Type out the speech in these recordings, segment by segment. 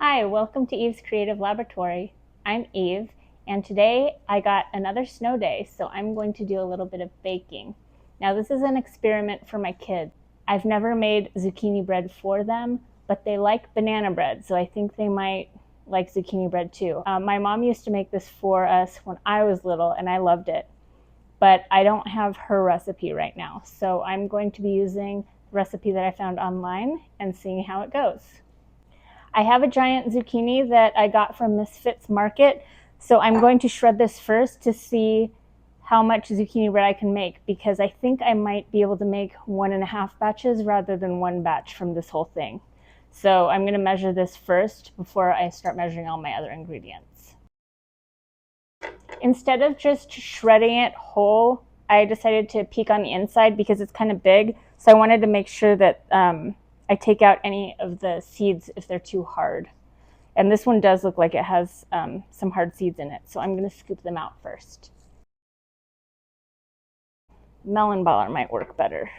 Hi, welcome to Eve's Creative Laboratory. I'm Eve, and today I got another snow day, so I'm going to do a little bit of baking. Now, this is an experiment for my kids. I've never made zucchini bread for them, but they like banana bread, so I think they might like zucchini bread too. My mom used to make this for us when I was little, and I loved it, but I don't have her recipe right now, so I'm going to be using the recipe that I found online and seeing how it goes. I have a giant zucchini that I got from Misfits Market, so I'm going to shred this first to see how much zucchini bread I can make, because I think I might be able to make 1.5 batches rather than one batch from this whole thing. So I'm going to measure this first before I start measuring all my other ingredients. Instead of just shredding it whole, I decided to peek on the inside because it's kind of big, so I wanted to make sure that I take out any of the seeds if they're too hard. And this one does look like it has some hard seeds in it, so I'm going to scoop them out first. Melon baller might work better.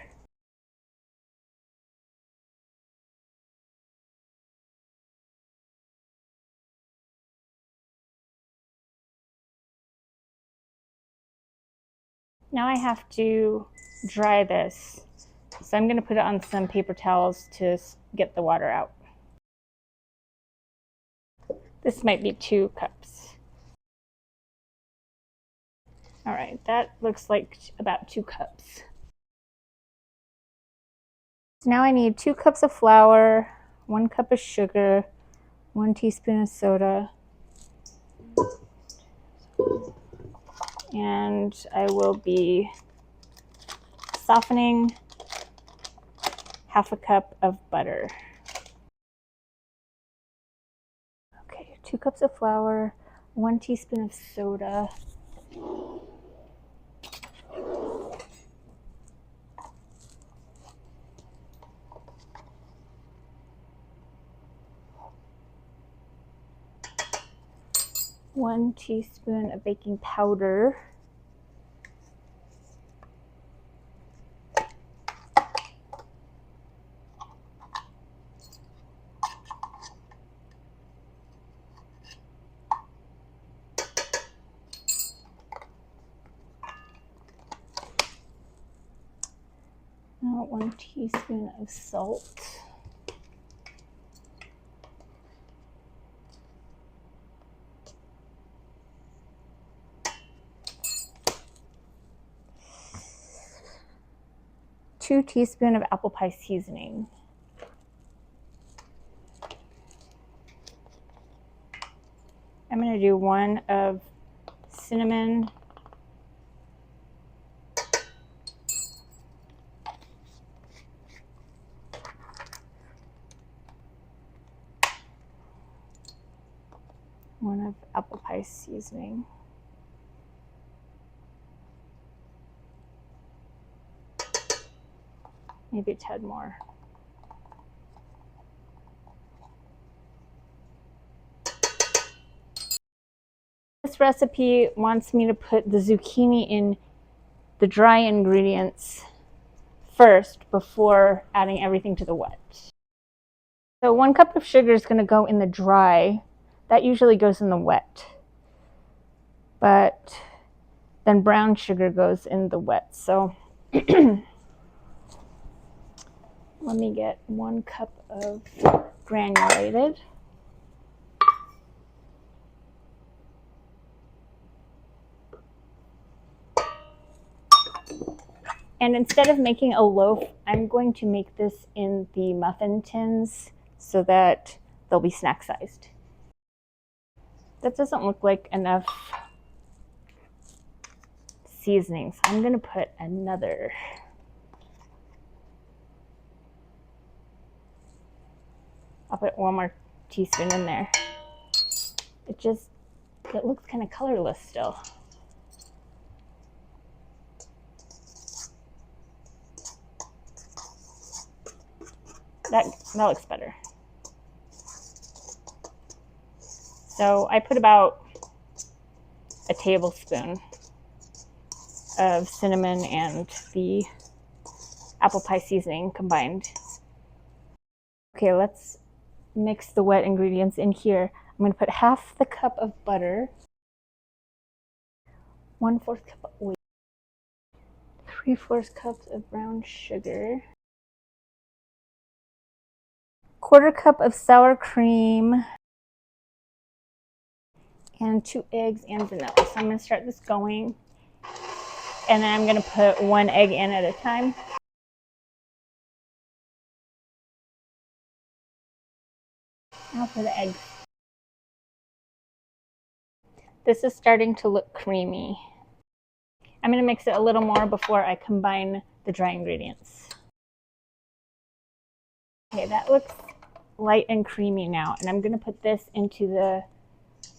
Now I have to dry this, so I'm going to put it on some paper towels to get the water out. This might be 2 cups. All right, that looks like about 2 cups. So now I need 2 cups of flour, 1 cup of sugar, 1 teaspoon of soda, and I will be softening 1/2 cup of butter. Okay, 2 cups of flour, 1 teaspoon of soda, 1 teaspoon of baking powder, now 1 teaspoon of salt, two teaspoons of apple pie seasoning. I'm going to do 1 of cinnamon, 1 of apple pie seasoning, maybe a tad more. This recipe wants me to put the zucchini in the dry ingredients first before adding everything to the wet. So 1 cup of sugar is going to go in the dry. That usually goes in the wet. But then brown sugar goes in the wet. So let me get 1 cup of granulated. And instead of making a loaf, I'm going to make this in the muffin tins so that they'll be snack sized. That doesn't look like enough seasoning, so I'm going to put another. I'll put 1 more teaspoon in there. It looks kind of colorless still. That looks better. So I put about a tablespoon of cinnamon and the apple pie seasoning combined. Okay, let's mix the wet ingredients in here. I'm going to put half the cup of butter, 1/4 cup of oil, 3/4 cups of brown sugar, 1/4 cup of sour cream, and 2 eggs and vanilla. So I'm going to start this going, and then I'm going to put 1 egg in at a time. Now for the eggs. This is starting to look creamy. I'm going to mix it a little more before I combine the dry ingredients. Okay, that looks light and creamy now, and I'm going to put this into the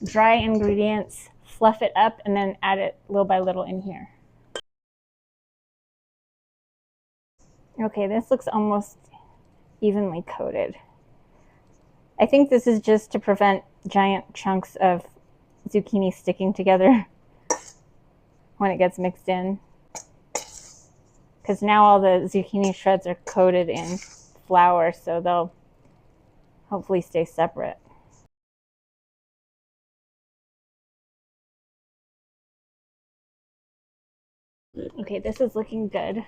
dry ingredients, fluff it up, and then add it little by little in here. Okay, this looks almost evenly coated. I think this is just to prevent giant chunks of zucchini sticking together when it gets mixed in. Because now all the zucchini shreds are coated in flour, so they'll hopefully stay separate. Okay, this is looking good.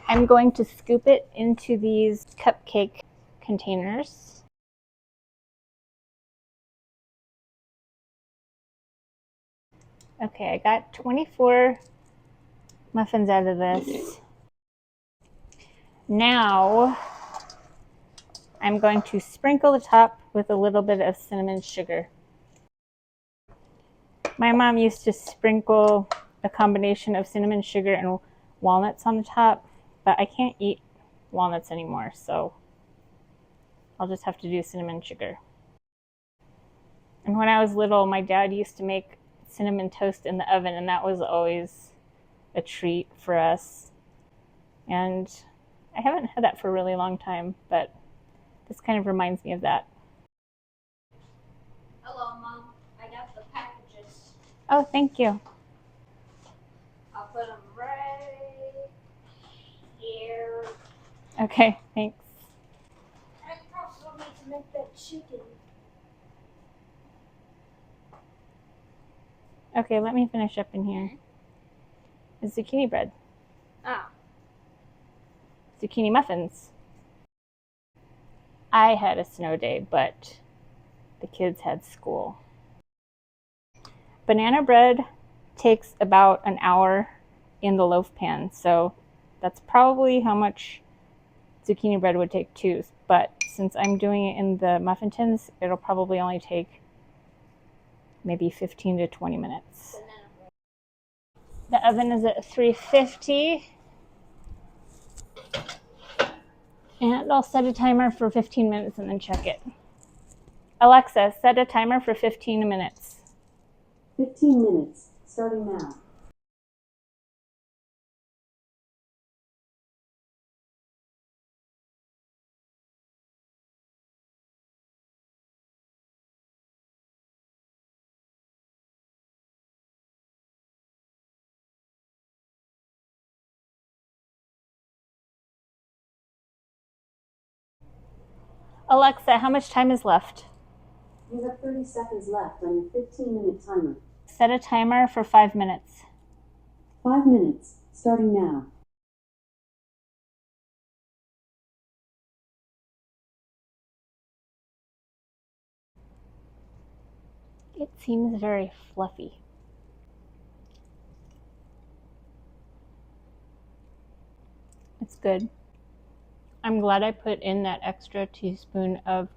I'm going to scoop it into these cupcake containers. Okay, I got 24 muffins out of this. Now, I'm going to sprinkle the top with a little bit of cinnamon sugar. My mom used to sprinkle a combination of cinnamon sugar and walnuts on the top, but I can't eat walnuts anymore, so I'll just have to do cinnamon sugar. And when I was little, my dad used to make cinnamon toast in the oven, and that was always a treat for us. And I haven't had that for a really long time, but this kind of reminds me of that. Hello, Mom. I got the packages. Oh, thank you. I'll put them right here. Okay, thanks. I also need to make that chicken. Okay, let me finish up in here. It's zucchini bread. Ah. Zucchini muffins. I had a snow day, but the kids had school. Banana bread takes about an hour in the loaf pan, so that's probably how much zucchini bread would take too. But since I'm doing it in the muffin tins, it'll probably only take maybe 15 to 20 minutes. The oven is at 350. And I'll set a timer for 15 minutes and then check it. Alexa, set a timer for 15 minutes. 15 minutes, starting now. Alexa, how much time is left? You have 30 seconds left on your 15-minute timer. Set a timer for 5 minutes. 5 minutes, starting now. It seems very fluffy. It's good. I'm glad I put in that extra teaspoon of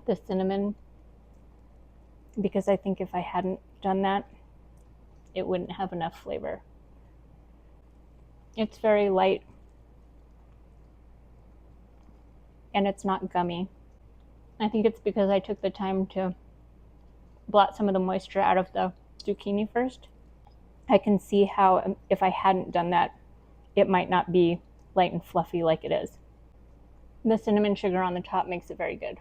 the cinnamon, because I think if I hadn't done that, it wouldn't have enough flavor. It's very light, and it's not gummy. I think it's because I took the time to blot some of the moisture out of the zucchini first. I can see how if I hadn't done that, it might not be light and fluffy like it is. The cinnamon sugar on the top makes it very good.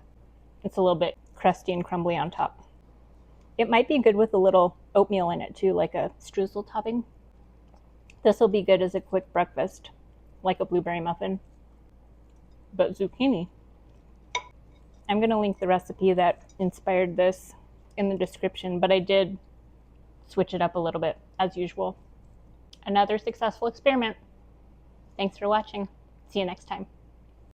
It's a little bit crusty and crumbly on top. It might be good with a little oatmeal in it too, like a streusel topping. This will be good as a quick breakfast, like a blueberry muffin. But zucchini, I'm going to link the recipe that inspired this in the description, but I did switch it up a little bit as usual. Another successful experiment. Thanks for watching. See you next time.